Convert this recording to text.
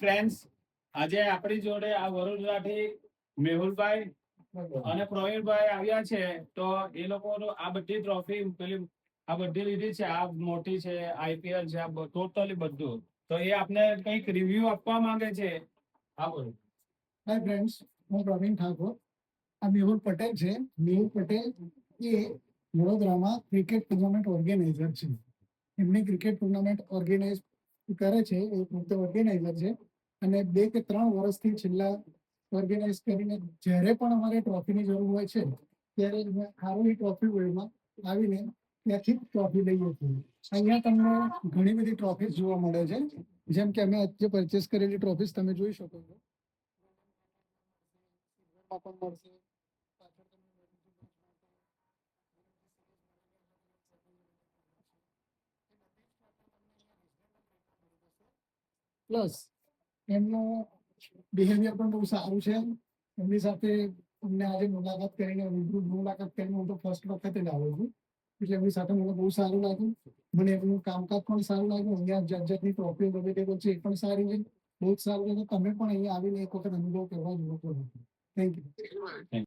Friends, આજે આપણી જોડે આ વડોદરાથી મેહુલભાઈ અને પ્રવીણભાઈ આવ્યા છે. તો એ લોકોનો આ બધી ટ્રોફી પેલી આ બધી લીધી છે. આ મોટી છે, આઈપીએલ છે, આ ટોટલી બધું. તો એ આપને કંઈક રિવ્યુ આપવા માંગે છે. હા બોલો. હાય ફ્રેન્ડ્સ, હું પ્રવીણ ઠાકોર. આ મેહુલ પટેલ છે. મેહુલ પટેલ એ વડોદરામાં ક્રિકેટ ટુર્નામેન્ટ ઓર્ગેનાઇઝર છે. એમની ક્રિકેટ ટુર્નામેન્ટ ઓર્ગેનાઇઝ કરે છે, એ પોતે ઓર્ગેનાઇઝર છે. અને 2 કે 3 વર્ષથી છેલ્લા ઓર્ગેનાઇઝ કરીને જ્યારે પણ અમારે ટ્રોફીની જરૂર હોય છે ત્યારે ખારોલી ટ્રોફી વર્લ્ડમાં આવીને ત્યાંથી ટ્રોફી લઈએ છીએ. અહીંયા તમને ઘણી બધી ટ્રોફીઝ જોવા મળે છે. જેમ કે અમે આજે પરચેસ કરેલી ટ્રોફીઝ તમે જોઈ શકો છો. પણ મળશે. પાછળ તમને પ્લસ એમનું બિહેવિયર પણ બહુ સારું છે. એમની સાથે અમને આજે મુલાકાત કરીને હું તો ફર્સ્ટ વખતે જ આવ્યો છું, એટલે એમની સાથે મને બહુ સારું લાગ્યું. મને એમનું કામકાજ પણ સારું લાગ્યું. અહીંયા જાતની ટ્રોફીઓ અવેલેબલ છે, એ પણ સારી છે, બહુ જ સારું લાગ્યું. તમે પણ અહીંયા આવીને એક વખત અનુભવ કરવા જેવો છો. Thank you.